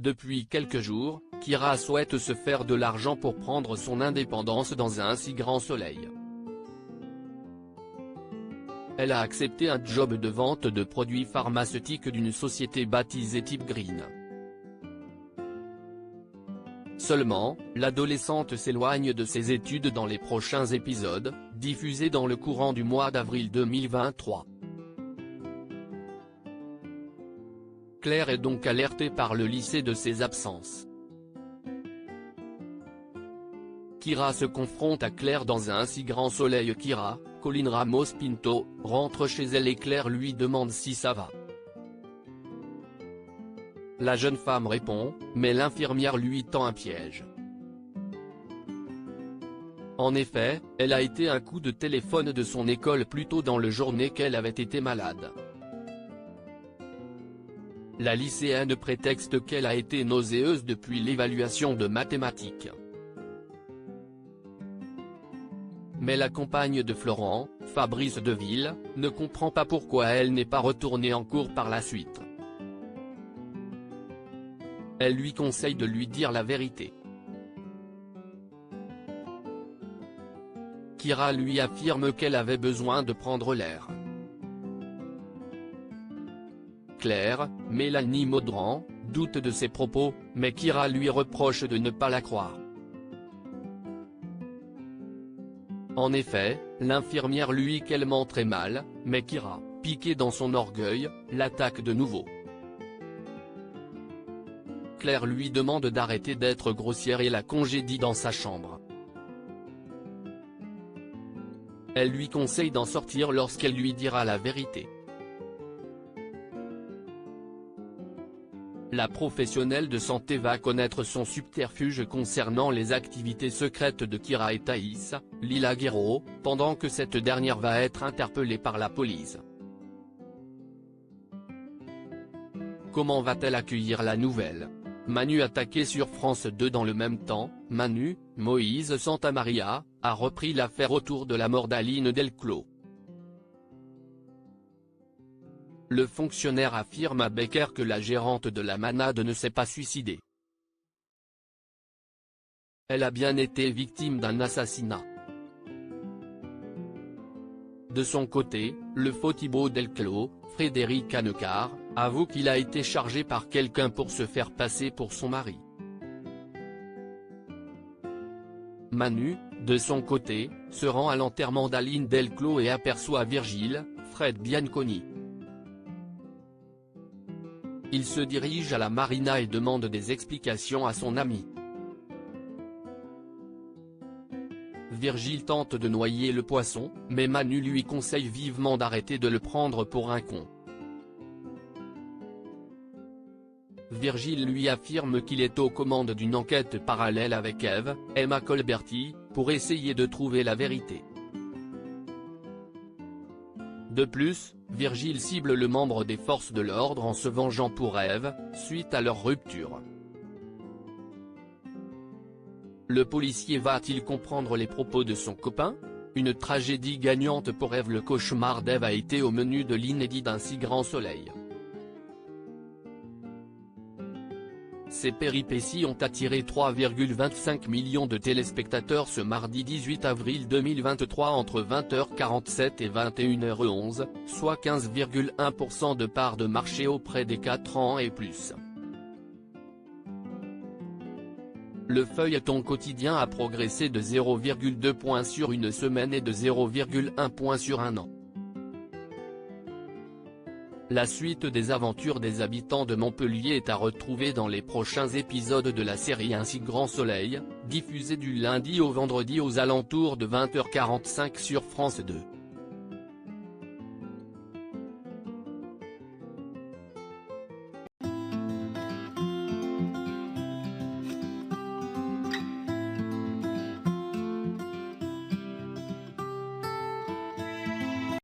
Depuis quelques jours, Kyra souhaite se faire de l'argent pour prendre son indépendance dans un si grand soleil. Elle a accepté un job de vente de produits pharmaceutiques d'une société baptisée Type Green. Seulement, l'adolescente s'éloigne de ses études dans les prochains épisodes, diffusés dans le courant du mois d'avril 2023. Claire est donc alertée par le lycée de ses absences. Kyra se confronte à Claire dans un si grand soleil. Kyra, Colline Ramos Pinto, rentre chez elle et Claire lui demande si ça va. La jeune femme répond, mais l'infirmière lui tend un piège. En effet, elle a été un coup de téléphone de son école plus tôt dans la journée qu'elle avait été malade. La lycéenne prétexte qu'elle a été nauséeuse depuis l'évaluation de mathématiques. Mais la compagne de Florent, Fabrice Deville, ne comprend pas pourquoi elle n'est pas retournée en cours par la suite. Elle lui conseille de lui dire la vérité. Kyra lui affirme qu'elle avait besoin de prendre l'air. Claire, Mélanie Maudran, doute de ses propos, mais Kyra lui reproche de ne pas la croire. En effet, l'infirmière lui qu'elle ment très mal, mais Kyra, piquée dans son orgueil, l'attaque de nouveau. Claire lui demande d'arrêter d'être grossière et la congédie dans sa chambre. Elle lui conseille d'en sortir lorsqu'elle lui dira la vérité. La professionnelle de santé va connaître son subterfuge concernant les activités secrètes de Kyra et Thaïs, Lila Guerreau, pendant que cette dernière va être interpellée par la police. Comment va-t-elle accueillir la nouvelle? Manu attaqué sur France 2 dans le même temps, Manu, Moïse Santamaria, a repris l'affaire autour de la mort d'Aline Delclos. Le fonctionnaire affirme à Becker que la gérante de la manade ne s'est pas suicidée. Elle a bien été victime d'un assassinat. De son côté, le faux Thibaut Delclos, Frédéric Hannequart, avoue qu'il a été chargé par quelqu'un pour se faire passer pour son mari. Manu, de son côté, se rend à l'enterrement d'Aline Delclos et aperçoit Virgile, Fred Bianconi. Il se dirige à la marina et demande des explications à son ami. Virgile tente de noyer le poisson, mais Manu lui conseille vivement d'arrêter de le prendre pour un con. Virgile lui affirme qu'il est aux commandes d'une enquête parallèle avec Eve, Emma Colberti, pour essayer de trouver la vérité. De plus, Virgile cible le membre des forces de l'ordre en se vengeant pour Eve, suite à leur rupture. Le policier va-t-il comprendre les propos de son copain? Une tragédie gagnante pour Eve. Le cauchemar d'Eve a été au menu de l'inédit d'un si grand soleil. Ces péripéties ont attiré 3,25 millions de téléspectateurs ce mardi 18 avril 2023 entre 20h47 et 21h11, soit 15,1% de part de marché auprès des 4 ans et plus. Le feuilleton quotidien a progressé de 0,2 points sur une semaine et de 0,1 point sur un an. La suite des aventures des habitants de Montpellier est à retrouver dans les prochains épisodes de la série Un si grand soleil, diffusée du lundi au vendredi aux alentours de 20h45 sur France 2.